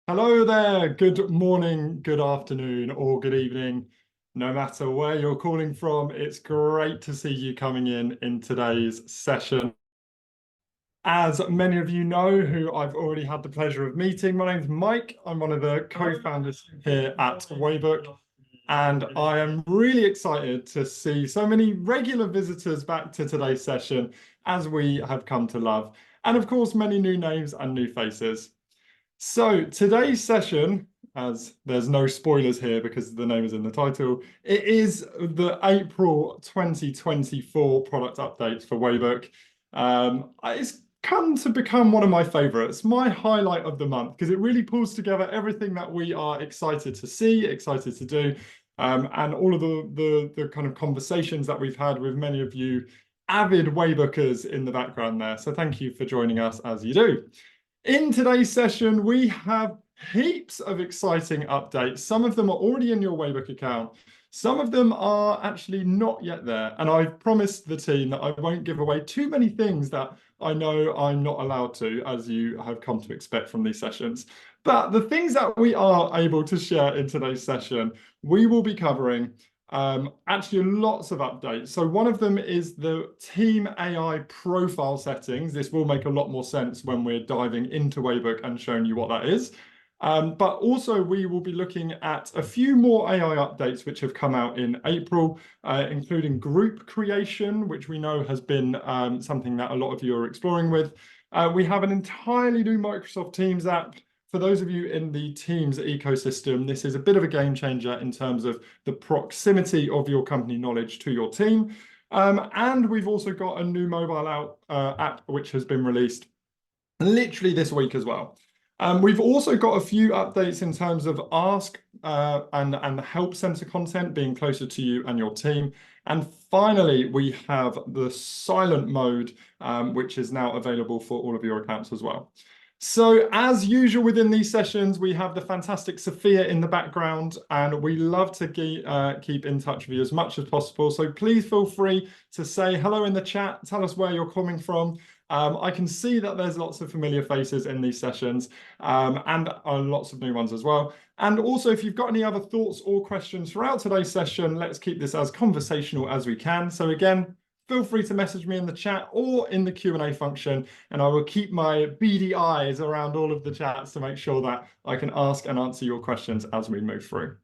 Hello there, good morning, good afternoon, or good evening. No matter where you're calling from, it's great to see you coming in today's session. As many of you know who I've already had the pleasure of meeting, my name's Mike. I'm one of the co-founders here at Waybook, and I am really excited to see so many regular visitors back to today's session as we have come to love, and of course, many new names and new faces. So today's session, as there's no spoilers here because the name is in the title, it is the April 2024 product update for Waybook. It's come to become one of my favorites, my highlight of the month, because it really pulls together everything that we are excited to see, excited to do, and all of the kind of conversations that we've had with many of you avid Waybookers in the background there. So thank you for joining us as you do. In today's session, we have heaps of exciting updates. Some of them are already in your Waybook account. Some of them are actually not yet there. And I've promised the team that I won't give away too many things that I know I'm not allowed to, as you have come to expect from these sessions. But the things that we are able to share in today's session, we will be covering actually lots of updates. So one of them is the team AI profile settings. This will make a lot more sense when we're diving into Waybook and showing you what that is. But also we will be looking at a few more AI updates which have come out in April, including group creation, which we know has been something that a lot of you are exploring with. We have an entirely new Microsoft Teams app. For those of you in the Teams ecosystem, this is a bit of a game changer in terms of the proximity of your company knowledge to your team. And we've also got a new mobile app which has been released literally this week as well. We've also got a few updates in terms of Ask and the Help Center content being closer to you and your team. And finally, we have the silent mode, which is now available for all of your accounts as well. So as usual within these sessions, we have the fantastic Sophia in the background, and we love to keep in touch with you as much as possible. So please feel free to say hello in the chat, tell us where you're coming from. I can see that there's lots of familiar faces in these sessions and lots of new ones as well. And also, if you've got any other thoughts or questions throughout today's session, let's keep this as conversational as we can. So again, feel free to message me in the chat or in the Q&A function, and I will keep my beady eyes around all of the chats to make sure that I can ask and answer your questions as we move through.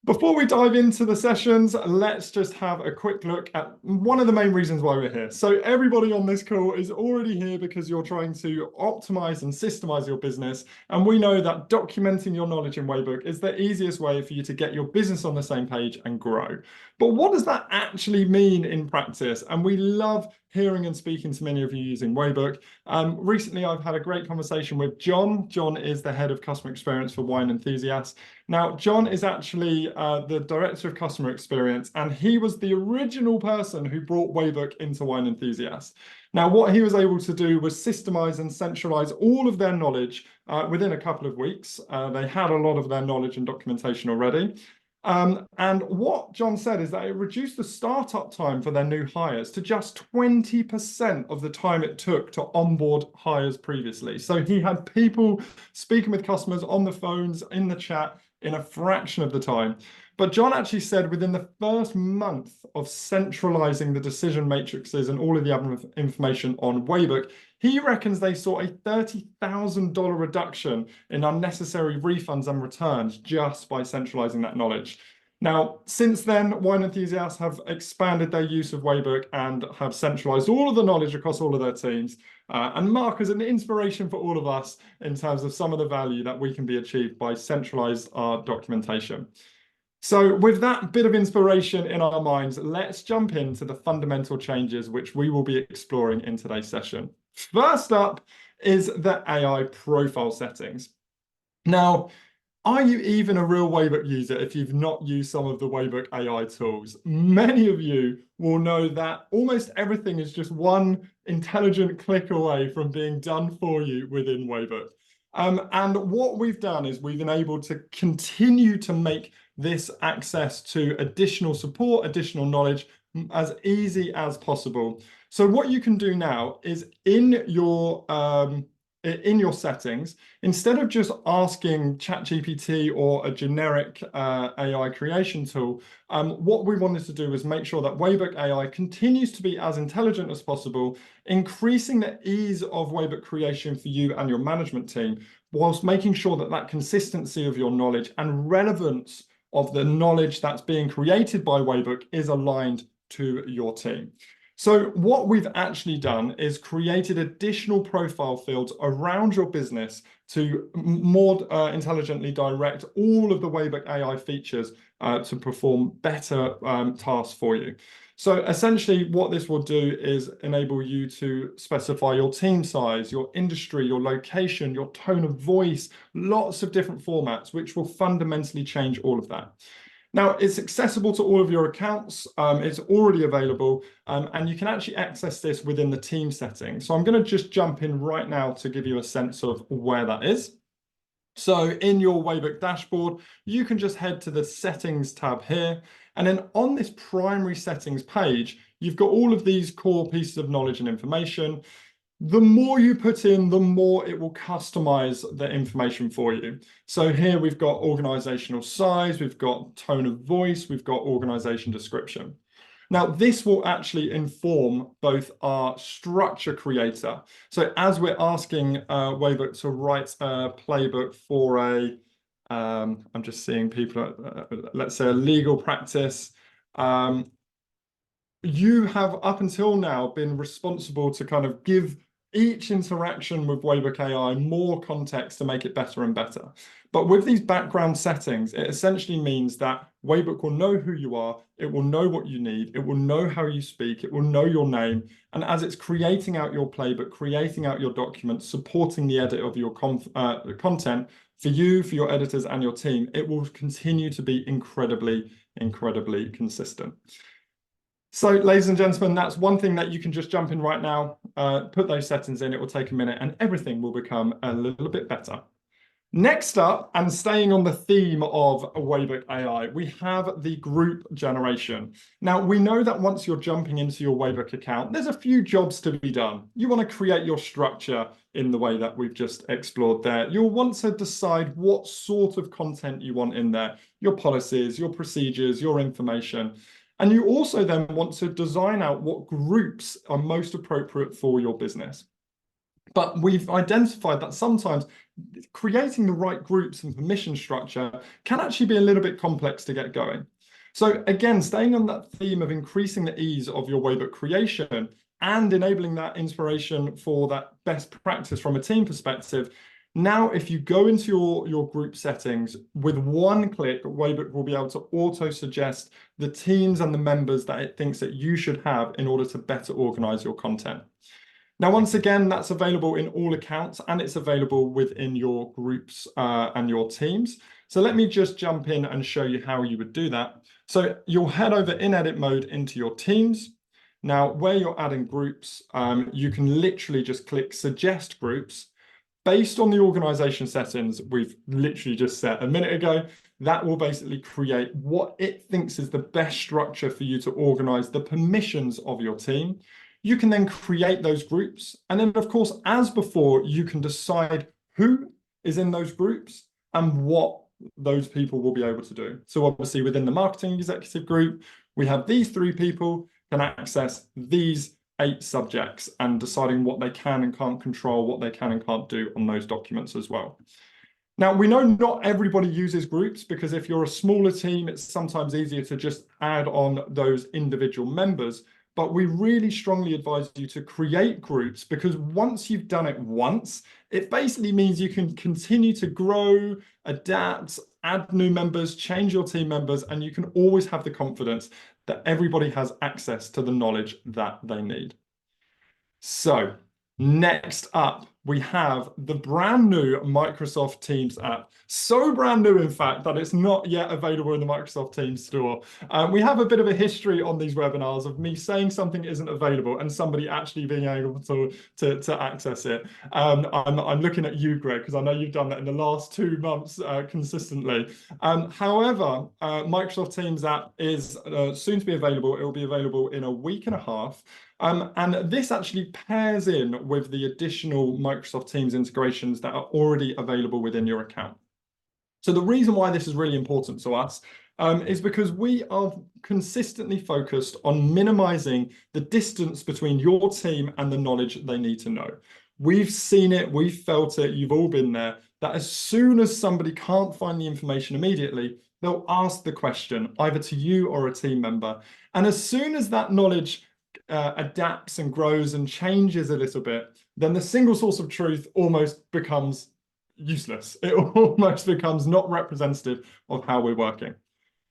Before we dive into the sessions, let's just have a quick look at one of the main reasons why we're here. So everybody on this call is already here because you're trying to optimize and systemize your business. And we know that documenting your knowledge in Waybook is the easiest way for you to get your business on the same page and grow. But what does that actually mean in practice? And we love hearing and speaking to many of you using Waybook. Recently, I've had a great conversation with John. John is the head of customer experience for Wine Enthusiasts. Now, John is actually the director of customer experience, and he was the original person who brought Waybook into Wine Enthusiasts. Now, what he was able to do was systemize and centralize all of their knowledge within a couple of weeks. They had a lot of their knowledge and documentation already. And what John said is that it reduced the startup time for their new hires to just 20% of the time it took to onboard hires previously. So he had people speaking with customers on the phones, in the chat, in a fraction of the time. But John actually said within the first month of centralizing the decision matrices and all of the information on Waybook, he reckons they saw a $30,000 reduction in unnecessary refunds and returns just by centralizing that knowledge. Now, since then, wine enthusiasts have expanded their use of Waybook and have centralized all of the knowledge across all of their teams. And Mark is an inspiration for all of us in terms of some of the value that we can be achieved by centralized documentation. So with that bit of inspiration in our minds, let's jump into the fundamental changes which we will be exploring in today's session. First up is the AI profile settings. Now, are you even a real Waybook user if you've not used some of the Waybook AI tools? Many of you will know that almost everything is just one intelligent click away from being done for you within Waybook. And what we've done is we've been able to continue to make this access to additional support, additional knowledge as easy as possible. So what you can do now is in your in your settings, instead of just asking ChatGPT or a generic AI creation tool, what we wanted to do was make sure that Waybook AI continues to be as intelligent as possible, increasing the ease of Waybook creation for you and your management team, whilst making sure that that consistency of your knowledge and relevance of the knowledge that's being created by Waybook is aligned to your team. So what we've actually done is created additional profile fields around your business to more intelligently direct all of the Waybook AI features to perform better tasks for you. So essentially what this will do is enable you to specify your team size, your industry, your location, your tone of voice, lots of different formats, which will fundamentally change all of that. Now, it's accessible to all of your accounts. It's already available, and you can actually access this within the team settings. So I'm going to just jump in right now to give you a sense of where that is. So in your Waybook dashboard, you can just head to the settings tab here. And then on this primary settings page, you've got all of these core pieces of knowledge and information. The more you put in, the more it will customize the information for you. So here we've got organizational size, we've got tone of voice, we've got organization description. Now, this will actually inform both our structure creator. So as we're asking Waybook to write a playbook for I'm just seeing people, let's say a legal practice, you have up until now been responsible to kind of give each interaction with Waybook AI more context to make it better and better. But with these background settings, it essentially means that Waybook will know who you are, it will know what you need, it will know how you speak, it will know your name. And as it's creating out your playbook, creating out your documents, supporting the edit of your content for you, for your editors and your team, it will continue to be incredibly, incredibly consistent. So, ladies and gentlemen, that's one thing that you can just jump in right now, put those settings in, it will take a minute and everything will become a little bit better. Next up, and staying on the theme of Waybook AI, we have the group generation. Now, we know that once you're jumping into your Waybook account, there's a few jobs to be done. You want to create your structure in the way that we've just explored there. You'll want to decide what sort of content you want in there, your policies, your procedures, your information. And you also then want to design out what groups are most appropriate for your business. But we've identified that sometimes creating the right groups and permission structure can actually be a little bit complex to get going. So again, staying on that theme of increasing the ease of your Waybook creation and enabling that inspiration for that best practice from a team perspective, now, if you go into your group settings, with one click, Waybook will be able to auto-suggest the teams and the members that it thinks that you should have in order to better organize your content. Now, once again, that's available in all accounts and it's available within your groups and your teams. So let me just jump in and show you how you would do that. So you'll head over in edit mode into your teams. Now, where you're adding groups, you can literally just click suggest groups. Based on the organization settings we've literally just set a minute ago, that will basically create what it thinks is the best structure for you to organize the permissions of your team. You can then create those groups. And then, of course, as before, you can decide who is in those groups and what those people will be able to do. So obviously within the marketing executive group, we have these 3 people can access these 8 subjects and deciding what they can and can't control, what they can and can't do on those documents as well. Now, we know not everybody uses groups because if you're a smaller team, it's sometimes easier to just add on those individual members. But we really strongly advise you to create groups because once you've done it once, it basically means you can continue to grow, adapt, add new members, change your team members, and you can always have the confidence that everybody has access to the knowledge that they need. So next up, we have the brand new Microsoft Teams app. So brand new, in fact, that it's not yet available in the Microsoft Teams store. We have a bit of a history on these webinars of me saying something isn't available and somebody actually being able to access it. I'm looking at you, Greg, because I know you've done that in the last 2 months consistently. However, Microsoft Teams app is soon to be available. It will be available in a week and a half. And this actually pairs in with the additional Microsoft Teams integrations that are already available within your account. So the reason why this is really important to us is because we are consistently focused on minimizing the distance between your team and the knowledge they need to know. We've seen it, we've felt it, you've all been there, that as soon as somebody can't find the information immediately, they'll ask the question either to you or a team member. And as soon as that knowledge adapts and grows and changes a little bit, then the single source of truth almost becomes useless. It almost becomes not representative of how we're working.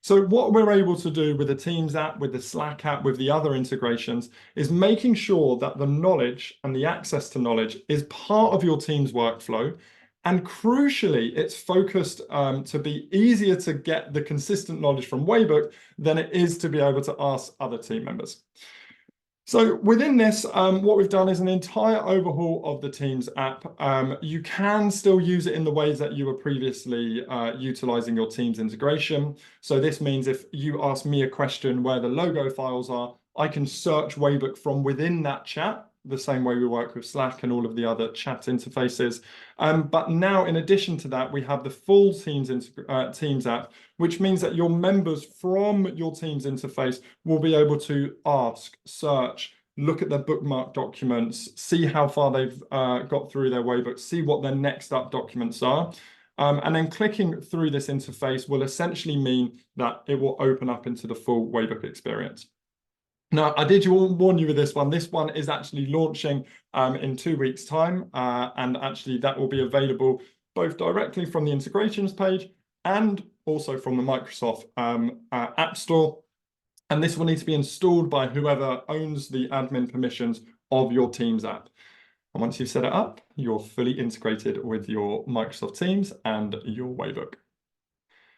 So what we're able to do with the Teams app, with the Slack app, with the other integrations, is making sure that the knowledge and the access to knowledge is part of your team's workflow. And crucially, it's focused to be easier to get the consistent knowledge from Waybook than it is to be able to ask other team members. So within this, what we've done is an entire overhaul of the Teams app. You can still use it in the ways that you were previously utilizing your Teams integration. So this means if you ask me a question where the logo files are, I can search Waybook from within that chat, the same way we work with Slack and all of the other chat interfaces. But now, in addition to that, we have the full Teams app, which means that your members from your Teams interface will be able to ask, search, look at their bookmark documents, see how far they've got through their Waybook, see what their next up documents are. And then clicking through this interface will essentially mean that it will open up into the full Waybook experience. Now, I did warn you with this one. This one is actually launching in 2 weeks' time, and actually that will be available both directly from the integrations page and also from the Microsoft App Store. And this will need to be installed by whoever owns the admin permissions of your Teams app. And once you've set it up, you're fully integrated with your Microsoft Teams and your Waybook.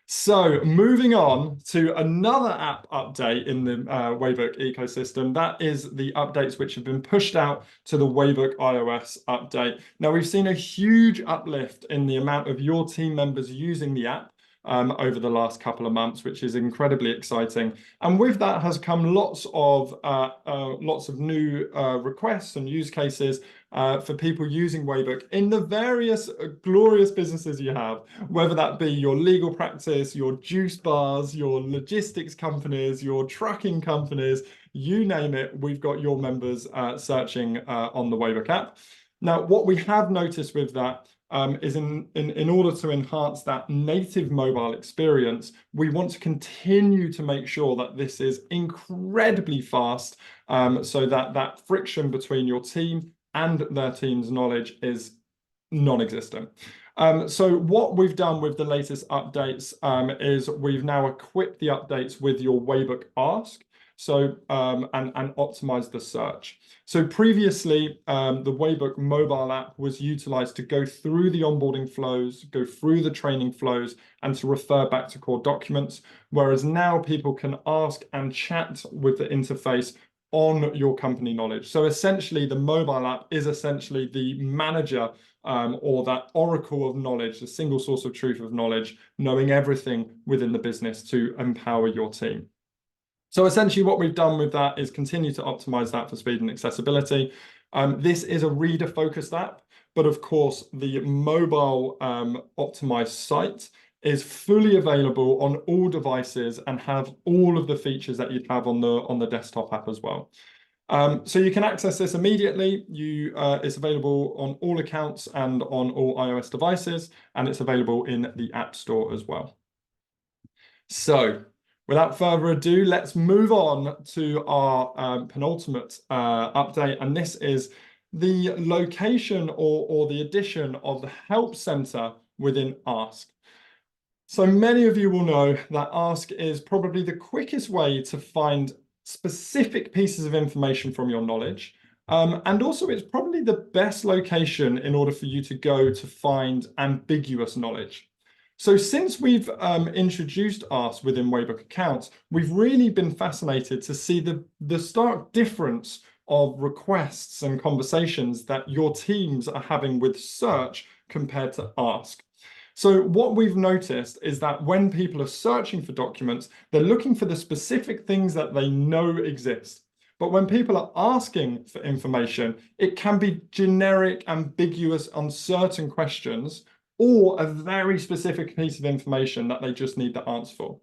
So moving on to another app update in the Waybook ecosystem, that is the updates which have been pushed out to the Waybook iOS update. Now, we've seen a huge uplift in the amount of your team members using the app over the last couple of months, which is incredibly exciting. And with that has come lots of new requests and use cases for people using Waybook in the various glorious businesses you have, whether that be your legal practice, your juice bars, your logistics companies, your trucking companies, you name it, we've got your members searching on the Waybook app. Now, what we have noticed with that is in order to enhance that native mobile experience, we want to continue to make sure that this is incredibly fast, so that that friction between your team and their team's knowledge is non-existent. So what we've done with the latest updates is we've now equipped the updates with your Waybook Ask, so and optimize the search. So previously, the Waybook mobile app was utilized to go through the onboarding flows, go through the training flows, and to refer back to core documents, whereas now people can ask and chat with the interface on your company knowledge. So essentially, the mobile app is essentially the manager or that oracle of knowledge, the single source of truth of knowledge, knowing everything within the business to empower your team. So essentially what we've done with that is continue to optimize that for speed and accessibility. This is a reader-focused app, but of course the mobile optimized site is fully available on all devices and have all of the features that you'd have on the desktop app as well. So you can access this immediately. It's available on all accounts and on all iOS devices, and it's available in the App Store as well. So without further ado, let's move on to our penultimate update, and this is the location or the addition of the Help Center within Ask. So many of you will know that Ask is probably the quickest way to find specific pieces of information from your knowledge. And also it's probably the best location in order for you to go to find ambiguous knowledge. So since we've introduced Ask within Waybook accounts, we've really been fascinated to see the stark difference of requests and conversations that your teams are having with Search compared to Ask. So what we've noticed is that when people are searching for documents, they're looking for the specific things that they know exist. But when people are asking for information, it can be generic, ambiguous, uncertain questions, or a very specific piece of information that they just need the answer for.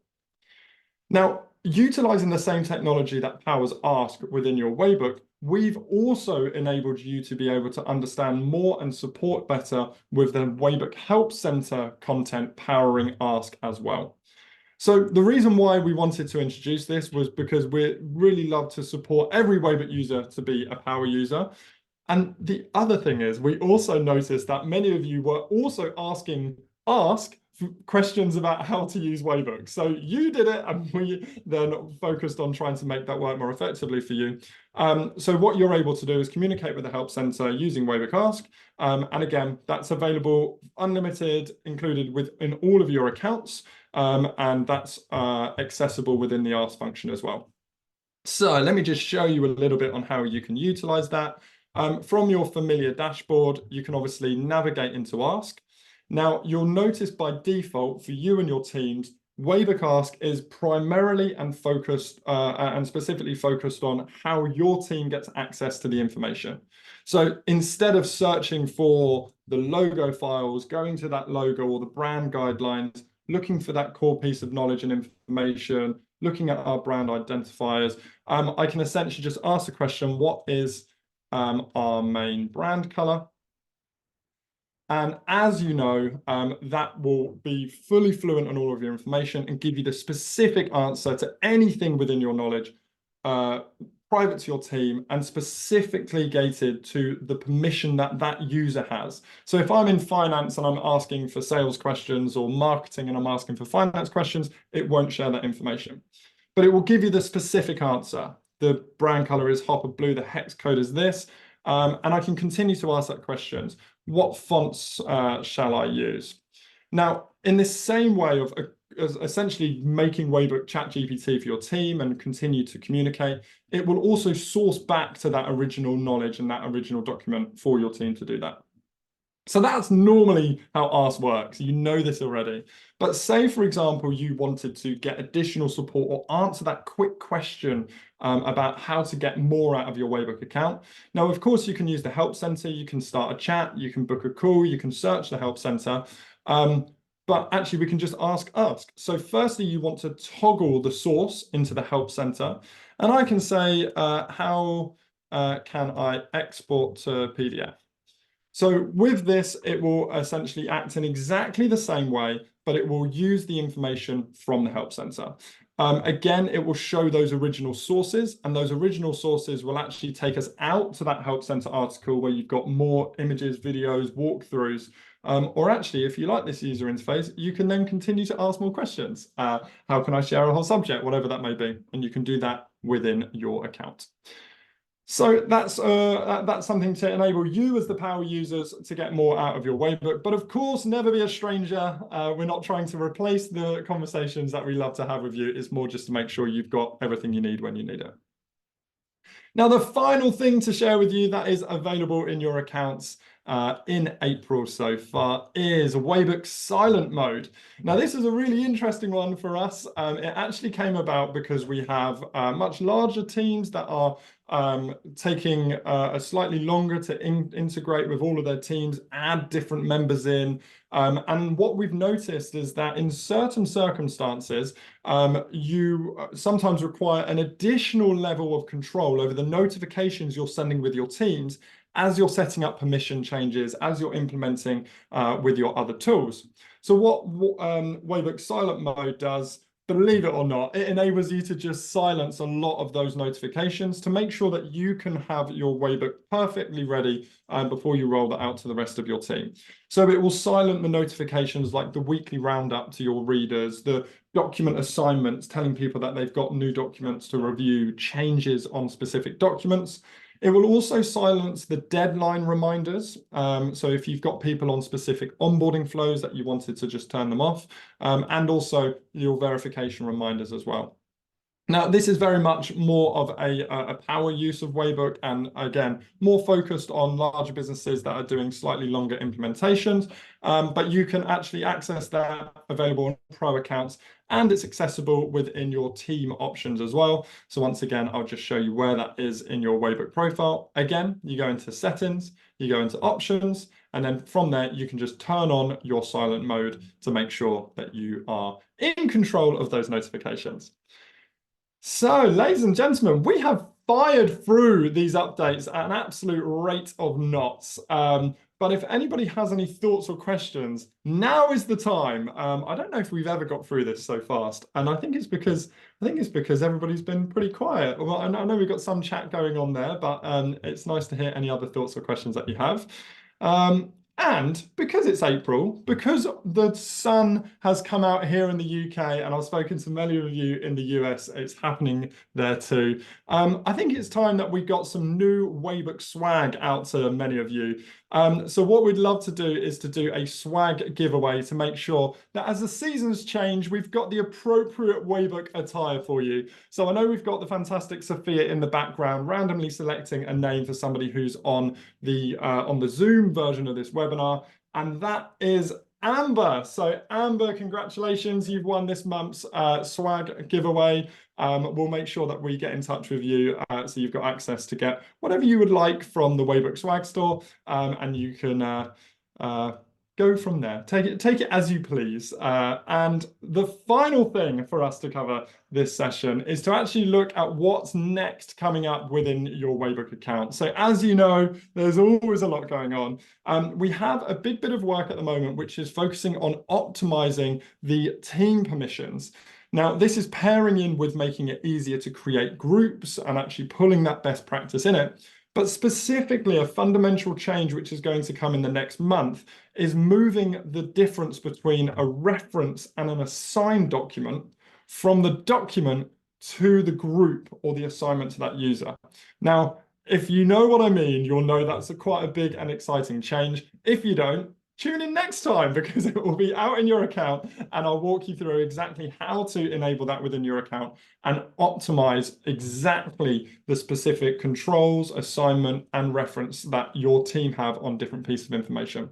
Now, utilizing the same technology that powers Ask within your Waybook, we've also enabled you to be able to understand more and support better with the Waybook Help Center content powering Ask as well. So the reason why we wanted to introduce this was because we really love to support every Waybook user to be a power user. And the other thing is, we also noticed that many of you were also asking Ask questions about how to use Waybook. So you did it, and we then focused on trying to make that work more effectively for you. So what you're able to do is communicate with the Help Center using Waybook Ask. And again, that's available unlimited, included within all of your accounts. And that's accessible within the Ask function as well. So let me just show you a little bit on how you can utilize that. From your familiar dashboard, you can obviously navigate into Ask. Now, you'll notice by default for you and your teams, Waybook Ask is primarily and focused and specifically focused on how your team gets access to the information. So instead of searching for the logo files, going to that logo or the brand guidelines, looking for that core piece of knowledge and information, looking at our brand identifiers, I can essentially just ask the question, what is our main brand color? And as you know, that will be fully fluent on all of your information and give you the specific answer to anything within your knowledge, private to your team, and specifically gated to the permission that that user has. So if I'm in finance and I'm asking for sales questions, or marketing and I'm asking for finance questions, it won't share that information. But it will give you the specific answer. The brand color is Hopper Blue, the hex code is this. And I can continue to ask that questions. What fonts shall I use? Now, in this same way of essentially making Waybook ChatGPT for your team and continue to communicate, it will also source back to that original knowledge and that original document for your team to do that. So that's normally how Ask works. You know this already. But say, for example, you wanted to get additional support or answer that quick question about how to get more out of your Waybook account. Now, of course, you can use the Help Center. You can start a chat. You can book a call. You can search the Help Center. But actually, we can just ask. So firstly, you want to toggle the source into the Help Center. And I can say, how can I export to PDF? So with this, it will essentially act in exactly the same way, but it will use the information from the Help Center. Again, it will show those original sources, and those original sources will actually take us out to that Help Center article where you've got more images, videos, walkthroughs. Or actually, if you like this user interface, you can then continue to ask more questions. How can I share a whole subject, whatever that may be, and you can do that within your account. So that's something to enable you as the power users to get more out of your Waybook. But of course, never be a stranger. We're not trying to replace the conversations that we love to have with you. It's more just to make sure you've got everything you need when you need it. Now, the final thing to share with you that is available in your accounts in April so far is Waybook Silent Mode. Now, this is a really interesting one for us. It actually came about because we have much larger teams that are taking a slightly longer to integrate with all of their teams, add different members in. And what we've noticed is that in certain circumstances, you sometimes require an additional level of control over the notifications you're sending with your teams as you're setting up permission changes, as you're implementing with your other tools. So what Waybook Silent Mode does, believe it or not, it enables you to just silence a lot of those notifications to make sure that you can have your Waybook perfectly ready before you roll that out to the rest of your team. So it will silence the notifications like the weekly roundup to your readers, the document assignments telling people that they've got new documents to review, changes on specific documents. It will also silence the deadline reminders. So if you've got people on specific onboarding flows that you wanted to just turn them off, and also your verification reminders as well. Now, this is very much more of a power use of Waybook, and again, more focused on larger businesses that are doing slightly longer implementations. But you can actually access that available on pro accounts, and it's accessible within your team options as well. So once again, I'll just show you where that is in your Waybook profile. Again, you go into settings, you go into options, and then from there, you can just turn on your silent mode to make sure that you are in control of those notifications. So, ladies and gentlemen, we have fired through these updates at an absolute rate of knots. But if anybody has any thoughts or questions, now is the time. I don't know if we've ever got through this so fast, and I think it's because everybody's been pretty quiet. Well, I know we've got some chat going on there, but it's nice to hear any other thoughts or questions that you have. And because it's April, because the sun has come out here in the UK, and I've spoken to many of you in the US, it's happening there too. I think it's time that we got some new Waybook swag out to many of you. So what we'd love to do is to do a swag giveaway to make sure that as the seasons change, we've got the appropriate Waybook attire for you. So I know we've got the fantastic Sophia in the background, randomly selecting a name for somebody who's on the Zoom version of this webinar, and that is Amber. So Amber, congratulations, you've won this month's swag giveaway. We'll make sure that we get in touch with you so you've got access to get whatever you would like from the Waybook swag store, and you can go from there. Take it as you please. And the final thing for us to cover this session is to actually look at what's next coming up within your Waybook account. So as you know, there's always a lot going on. We have a big bit of work at the moment, which is focusing on optimizing the team permissions. Now, this is pairing in with making it easier to create groups and actually pulling that best practice in it. But specifically, a fundamental change which is going to come in the next month is moving the difference between a reference and an assigned document from the document to the group or the assignment to that user. Now, if you know what I mean, you'll know that's quite a big and exciting change. If you don't, tune in next time because it will be out in your account, and I'll walk you through exactly how to enable that within your account and optimize exactly the specific controls, assignment, and reference that your team have on different pieces of information.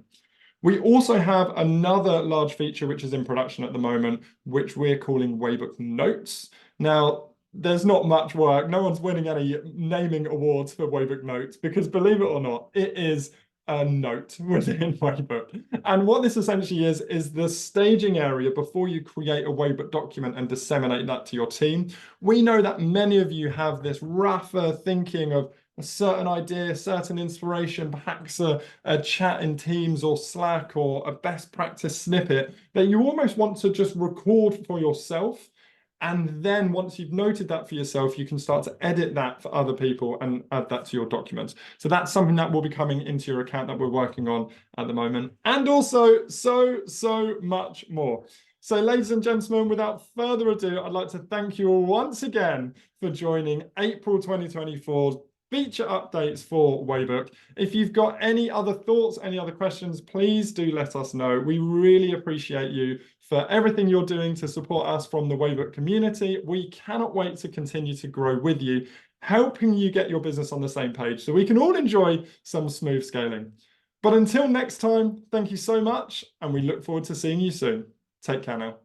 We also have another large feature which is in production at the moment, which we're calling Waybook Notes. Now, there's not much work. No one's winning any naming awards for Waybook Notes because, believe it or not, it is a note within Waybook. And what this essentially is the staging area before you create a Waybook document and disseminate that to your team. We know that many of you have this rougher thinking of a certain idea, certain inspiration, perhaps a chat in Teams or Slack or a best practice snippet that you almost want to just record for yourself. And then once you've noted that for yourself, you can start to edit that for other people and add that to your documents. So that's something that will be coming into your account that we're working on at the moment. And also so much more. So ladies and gentlemen, without further ado, I'd like to thank you all once again for joining April 2024's feature updates for Waybook. If you've got any other thoughts, any other questions, please do let us know. We really appreciate you for everything you're doing to support us from the Waybook community. We cannot wait to continue to grow with you, helping you get your business on the same page so we can all enjoy some smooth scaling. But until next time, thank you so much, and we look forward to seeing you soon. Take care now.